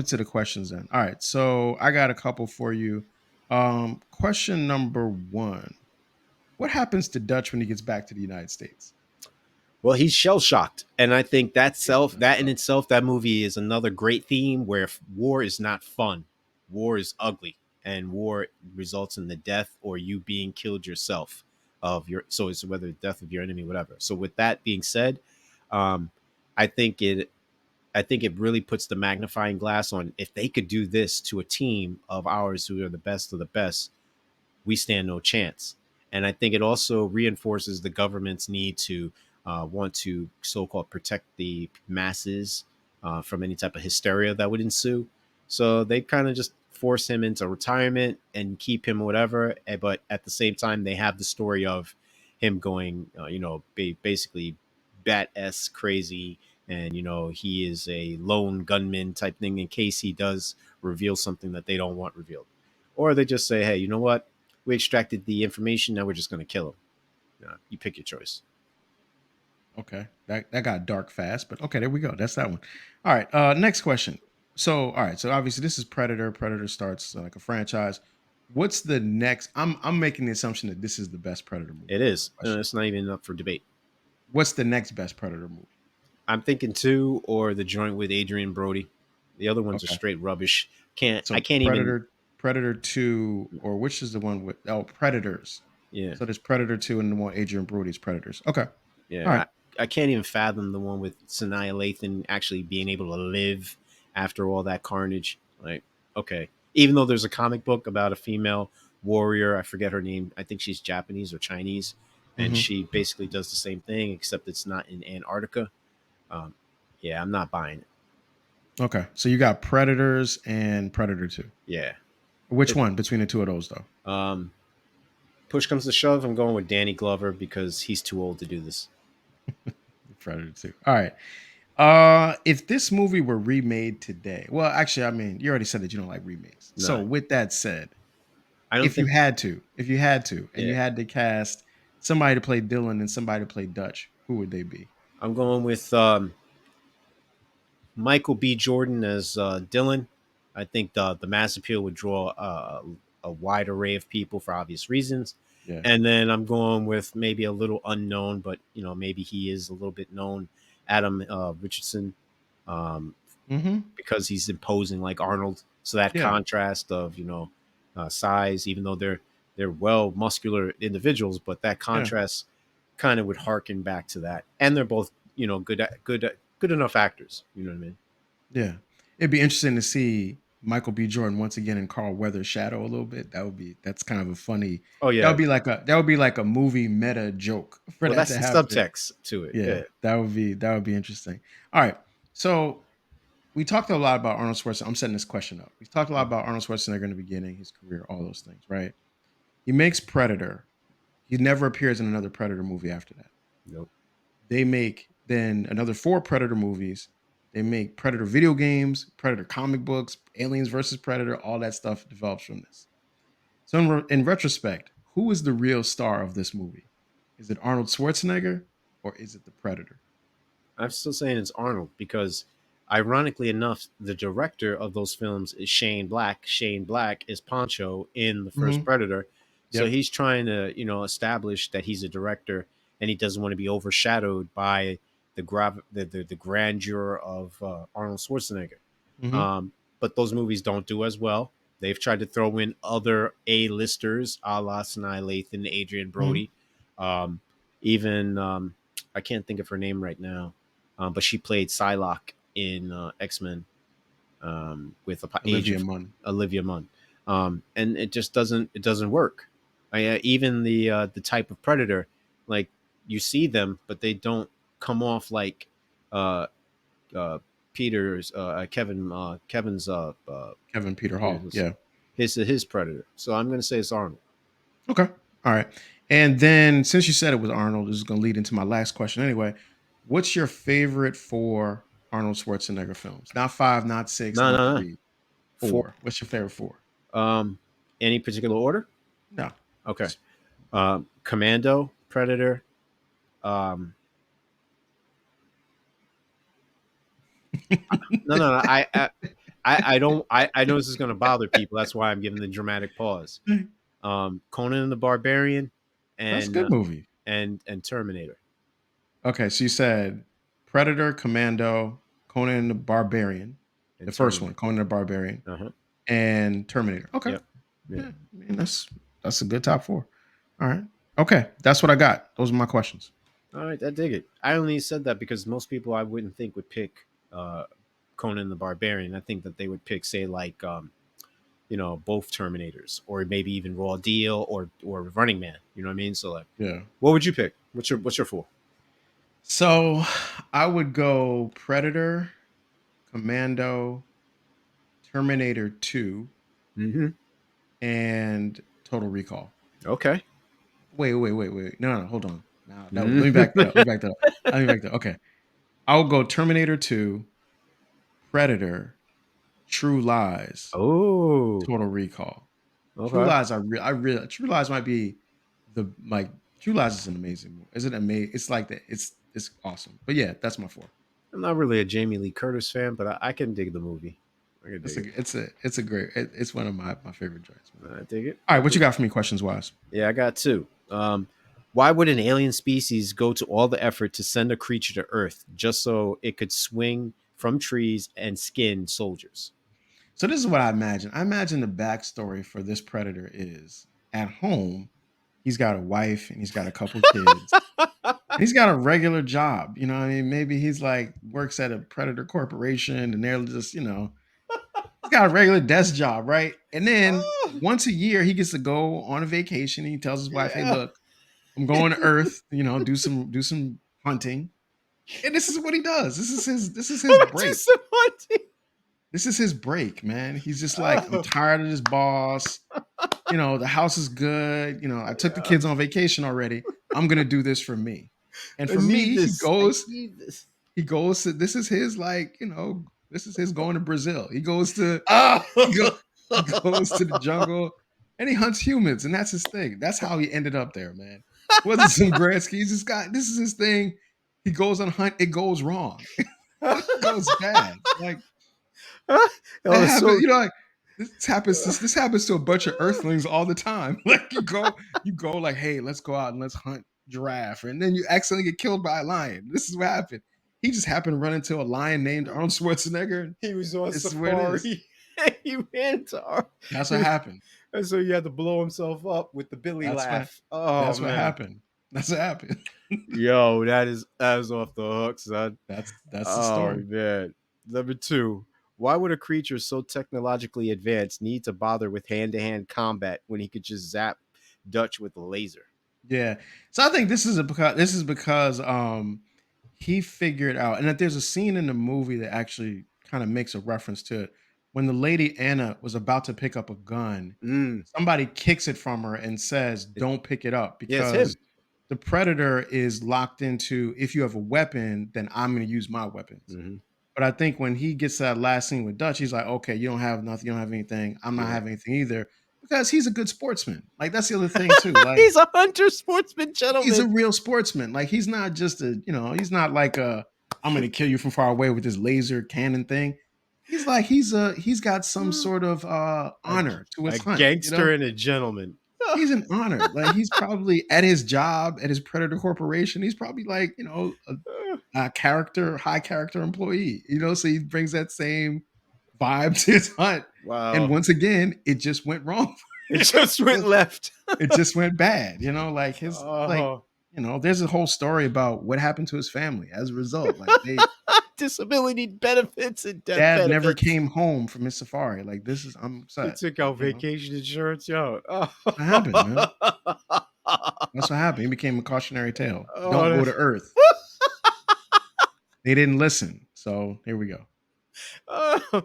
into the questions then. All right. So I got a couple for you. Question number one. What happens to Dutch when he gets back to the United States? Well, he's shell shocked, and I think Yeah, that that's in itself, that movie is another great theme where war is not fun, war is ugly, and war results in the death or you being killed yourself of your. So it's whether the death of your enemy, whatever. So with that being said, um, I think it I think it really puts the magnifying glass on if they could do this to a team of ours who are the best of the best, we stand no chance. And I think it also reinforces the government's need to want to so-called protect the masses from any type of hysteria that would ensue. So they kind of just force him into retirement and keep him whatever. But at the same time, they have the story of him going, basically bat-s crazy. And, he is a lone gunman type thing in case he does reveal something that they don't want revealed. Or they just say, hey, you know what? We extracted the information. Now we're just going to kill him. You pick your choice. okay. That got dark fast, but okay, there we go. That's that one. All right. Next question. So, all right. So obviously this is Predator. Predator starts like a franchise. What's the next? I'm making the assumption that this is the best Predator movie. It is. Question. It's not even up for debate. What's the next best Predator movie? I'm thinking two or the joint with Adrian Brody. The other ones are Okay. straight rubbish. Can't I So can't even. Predator 2, or which is the one with Predators. Yeah, So there's Predator 2 and the one Adrian Brody's Predators. Okay. All yeah. right. I can't even fathom the one with Sanaa Lathan actually being able to live after all that carnage. Like, okay, even though there's a comic book about a female warrior, I forget her name. I think she's Japanese or Chinese, and Hmm. she basically does the same thing except it's not in Antarctica. Um, yeah, I'm not buying it. Okay. So you got Predators and Predator 2. Yeah. Which It, one between the two of those though? um, push comes to shove, I'm going with Danny Glover because he's too old to do this. Predator 2. All right. If this movie were remade today, well, actually, I mean, you already said that you don't like remakes. So No, with that said, I don't think. if you had to, and you Yeah, had to cast somebody to play Dylan and somebody to play Dutch, who would they be? I'm going with Michael B. Jordan as Dylan. I think the mass appeal would draw a wide array of people for obvious reasons. Yeah. And then I'm going with maybe a little unknown, but maybe he is a little bit known, Adam Richardson, um, Mm-hmm. because he's imposing like Arnold. So that Yeah. contrast of size, even though they're well muscular individuals, but that Yeah. contrast kind of would harken back to that. And they're both good enough actors. You know what I mean? Yeah. It'd be interesting to see Michael B. Jordan once again in Carl Weathers' shadow a little bit. That's kind of a funny Oh yeah. that would be like a movie meta joke for Well, that that's to the happen. subtext to it. Yeah, Yeah. that would be interesting. All right. So we talked a lot about Arnold Schwarzenegger. I'm setting this question up. We talked a lot about Arnold Schwarzenegger in the beginning, his career, all those things, right? He makes Predator. He never appears in another Predator movie after that. Nope. They make then another four Predator movies. They make Predator video games, Predator comic books, Aliens versus Predator, all that stuff develops from this. So in retrospect, who is the real star of this movie? Is it Arnold Schwarzenegger or is it the Predator? I'm still saying it's Arnold because, ironically enough, the director of those films is Shane Black. Shane Black is Poncho in the first Hmm. Predator, so Yep. he's trying to establish that he's a director and he doesn't want to be overshadowed by the grandeur of Arnold Schwarzenegger. Hmm. Um, but those movies don't do as well. They've tried to throw in other A-listers, a la Sanaa Lathan, Adrian Hmm. Brody, um, even I can't think of her name right now, but she played Psylocke in X Men with the age Olivia of Munn. Olivia Munn, and it doesn't work. Even the type of predator, like you see them, but they don't come off like uh, uh, Kevin's Kevin Peter Hall. Yeah. his predator. So I'm gonna say it's Arnold. Okay. All right. And then since you said it was Arnold, this is going to lead into my last question anyway. What's your favorite four Arnold Schwarzenegger films? Not five, not six, No, not no, no. three, For four. What's your favorite four? any particular order? No. Okay. Just Commando, Predator. Um, no, no, no. I know this is going to bother people. That's why I'm giving the dramatic pause. Conan and the Barbarian, That's a and good movie. and Terminator Okay, so you said Predator, Commando, Conan the Barbarian, and the first one, Terminator. Conan the Barbarian, Uh huh. and Terminator. Okay, Yep. Yeah. yeah, I mean that's a good top four. All right, okay, that's what I got. Those are my questions. All right, I dig it. I only said that because most people I wouldn't think would pick Conan the Barbarian. I think that they would pick, say, like both Terminators, or maybe even Raw Deal, or Running Man. You know what I mean? So like, Yeah. what would you pick? What's your four? So I would go Predator, Commando, Terminator 2, Mm-hmm. and Total Recall. Okay. Wait. No, hold on. No, let me back that Mhm. up. Let me back that up. Let me back that. Okay. I'll go Terminator 2, Predator, True Lies, Oh. Total Recall. True Okay. Lies, I really True Lies might be the like True Lies is an amazing movie. Is it amazing? It's like that. It's awesome. But yeah, that's my four. I'm not really a Jamie Lee Curtis fan, but I can dig the movie. I can dig it. It's a great it's one of my favorite joints, man. I dig it. All I right, what you dig it. got for me questions wise? Yeah, I got two. Why would an alien species go to all the effort to send a creature to Earth just so it could swing from trees and skin soldiers? So this is what I imagine. I imagine the backstory for this predator is at home, he's got a wife and he's got a couple kids. And he's got a regular job. You know what I mean? Maybe he's like works at a predator corporation and they're just, he's got a regular desk job, right? And then Oh, once a year he gets to go on a vacation and he tells his wife, "Hey, yeah. look, I'm going to Earth, do some hunting." And this is what he does. This is his Do break. some hunting. This is his break, man. He's just like, I'm Oh, tired of this boss. The house is good. I took the yeah. kids on vacation already. I'm gonna do this for me. And I for need me, he this. I goes, need this. he goes to this is his like, this is his going to Brazil. He go Oh. he goes to the jungle and he hunts humans, and that's his thing. That's how he ended up there, man. Wasn't some grand ski. He's just got this is his thing. He goes on a hunt, it goes wrong. It goes bad. Like that Oh, happens, so like this happens to a bunch of earthlings all the time. Like you go like, hey, let's go out and let's hunt giraffe, and then you accidentally get killed by a lion. This is what happened. He just happened to run into a lion named Arnold Schwarzenegger. And he was on this is where it is. safari. He ran to our, That's what he, happened. and so he had to blow himself up with the Billy That's what laugh. Oh that's what man. happened. That's what happened. Yo, that is off the hook, son. That's the Oh story. man. Number two. Why would a creature so technologically advanced need to bother with hand-to-hand combat when he could just zap Dutch with a laser? Yeah. So I think this is because he figured out, and that there's a scene in the movie that actually kind of makes a reference to it. When the lady Anna was about to pick up a gun, Mm. somebody kicks it from her and says, It, "Don't pick it up," yeah, it's because him. the predator is locked into, if you have a weapon, then I'm going to use my weapons. Hmm. But I think when he gets to that last scene with Dutch, he's like, okay, you don't have nothing, you don't have anything. I'm not Yeah. having anything either. Because he's a good sportsman. Like that's the other thing too. Like He's a hunter sportsman he's a gentleman. real sportsman. Like he's not just he's not like I'm gonna kill you from far away with this laser cannon thing. He's like he's got some sort of A, honor to his a hunt, gangster and a gentleman. He's an honor. Like he's probably at his job at his Predator Corporation. He's probably like, a character, high character employee, so he brings that same vibe to his hunt. And Wow. once again, it just went wrong. It just went left. It just went bad. Like his like, Oh, there's a whole story about what happened to his family as a result. Like disability benefits and death dad never benefits. came home from his safari. Like I'm He upset. took Like, out vacation insurance, yo. Oh, that's what happened, man. That's what happened. He became a cautionary tale. oh Don't go that's to Earth. They didn't listen. So here we go. oh,